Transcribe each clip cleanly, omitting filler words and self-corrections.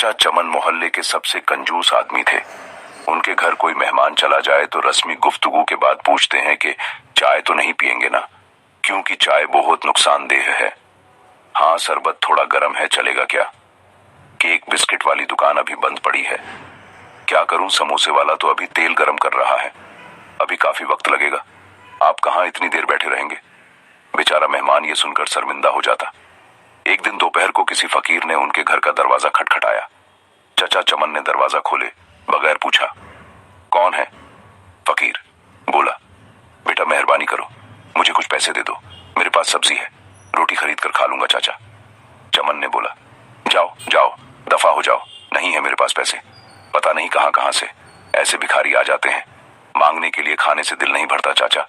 चचा चमन मोहल्ले के सबसे कंजूस आदमी थे। उनके घर कोई मेहमान चला जाए तो रस्मी गुफ्तगू के बाद पूछते हैं कि चाय तो नहीं पियेंगे ना, क्योंकि चाय बहुत नुकसानदेह है। हाँ, शरबत थोड़ा गर्म है, चलेगा क्या? केक बिस्किट वाली दुकान अभी बंद पड़ी है। क्या करूं, समोसे वाला तो अभी तेल गर्म कर रहा है, अभी काफी वक्त लगेगा। आप कहाँ इतनी देर बैठे रहेंगे? बेचारा मेहमान ये सुनकर शर्मिंदा हो जाता। एक दिन दोपहर को किसी फकीर ने उनके घर का दरवाजा खटखटाया। चचा चमन ने दरवाजा खोले बगैर पूछा, कौन है? फकीर बोला, बेटा मेहरबानी करो, मुझे कुछ पैसे दे दो, मेरे पास सब्जी है, रोटी खरीद कर खा लूंगा चाचा। चमन ने बोला, जाओ जाओ, दफा हो जाओ, नहीं है मेरे पास पैसे। पता नहीं कहां कहां से ऐसे भिखारी आ जाते हैं, मांगने के लिए खाने से दिल नहीं भरता चाचा।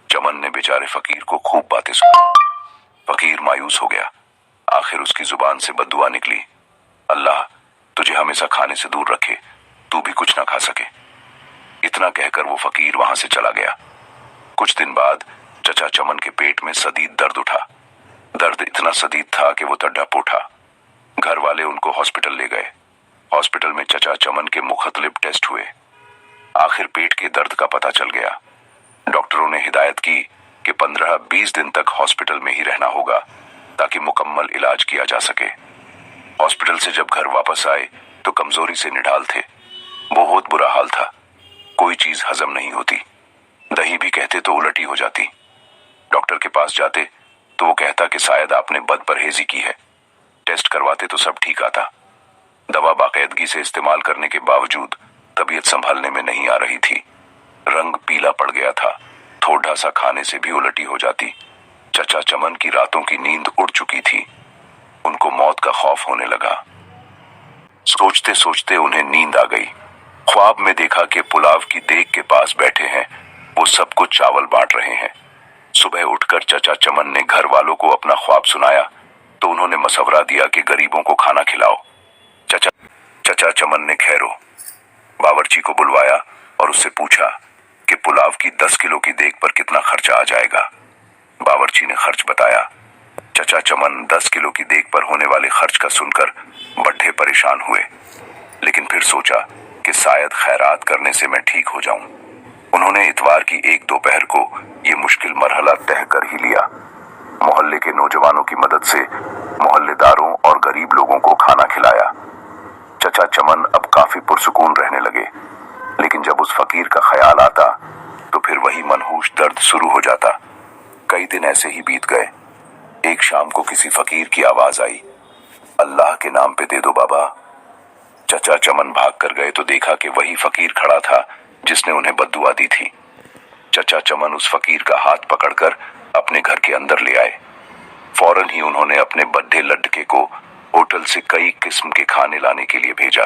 चमन ने बेचारे फकीर को खूब बातें सुनाई। फकीर मायूस हो गया। आखिर उसकी जुबान से बद्दुआ निकली, अल्लाह तुझे हमेशा खाने से दूर रखे, तू भी कुछ ना खा सके। इतना कहकर वो फकीर वहां से चला गया। कुछ दिन बाद चचा चमन के पेट में शदीद दर्द उठा। दर्द इतना शदीद था कि वो तड़प उठा। घर वाले उनको हॉस्पिटल ले गए। हॉस्पिटल में चचा चमन के मुख्तलिफ टेस्ट हुए। आखिर पेट के दर्द का पता चल गया। डॉक्टरों ने हिदायत की कि 15-20 दिन तक हॉस्पिटल में ही रहना होगा ताकि मुकम्मल इलाज किया जा सके। हॉस्पिटल से जब घर वापस आए तो कमजोरी से निढाल थे। बहुत बुरा हाल था, कोई चीज हजम नहीं होती, दही भी कहते तो उलटी हो जाती। डॉक्टर के पास जाते तो वो कहता कि शायद आपने बद परहेजी की है। टेस्ट करवाते तो सब ठीक आता। दवा बाकायदगी से इस्तेमाल करने के बावजूद तबीयत संभालने में नहीं आ रही थी। रंग पीला पड़ गया था, थोड़ा सा खाने से भी उलटी हो जाती। चचा चमन की रातों की नींद उड़ चुकी थी। उनको मौत का खौफ होने लगा। सोचते सोचते उन्हें नींद आ गई। ख्वाब में देखा कि पुलाव की देग के पास बैठे हैं, वो सबको चावल बांट रहे हैं। सुबह उठकर चचा चमन ने घर वालों को अपना ख्वाब सुनाया तो उन्होंने मशवरा दिया कि गरीबों को खाना खिलाओ। चचा चमन ने खैरो बावर्ची को बुलवाया और उससे पूछा कि पुलाव की 10 किलो की देग पर कितना खर्चा आ जाएगा। बावर्ची ने खर्च बताया। चचा चमन 10 किलो की देग पर होने वाले खर्च का सुनकर बड़े परेशान हुए, लेकिन फिर सोचा कि शायद खैरात करने से मैं ठीक हो जाऊं। उन्होंने इतवार की एक दोपहर को ये मुश्किल मरहला तय कर ही लिया। मोहल्ले के नौजवानों की मदद से मोहल्लेदारों और गरीब लोगों को खाना खिलाया। चचा चमन अब काफी पुरसुकून रहने लगे, लेकिन जब उस फकीर का ख्याल आता तो फिर वही मनहूस दर्द शुरू हो जाता। कई दिन ऐसे ही बीत गए। एक शाम को किसी फकीर की आवाज आई, अल्लाह के नाम पे दे दो बाबा। चचा चमन भाग कर गए तो देखा कि वही फकीर खड़ा था जिसने उन्हें बद्दुआ दी थी। चचा चमन उस फकीर का हाथ पकड़कर अपने घर के अंदर ले आए। फौरन ही उन्होंने अपने बड्ढे लड़के को होटल से कई किस्म के खाने लाने के लिए भेजा।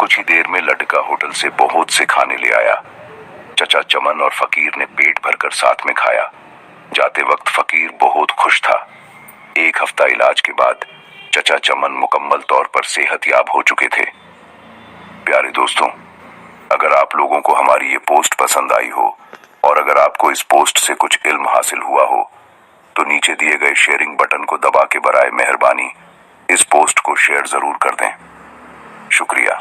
कुछ ही देर में लड़का होटल से बहुत से खाने ले आया। चचा चमन और फकीर ने पेट भरकर साथ में खाया। जाते वक्त फकीर बहुत खुश था। एक हफ्ता इलाज के बाद चचा चमन मुकम्मल तौर पर सेहतयाब हो चुके थे। प्यारे दोस्तों, अगर आप लोगों को हमारी ये पोस्ट पसंद आई हो और अगर आपको इस पोस्ट से कुछ इल्म हासिल हुआ हो तो नीचे दिए गए शेयरिंग बटन को दबा के बराए मेहरबानी इस पोस्ट को शेयर जरूर कर दें। शुक्रिया।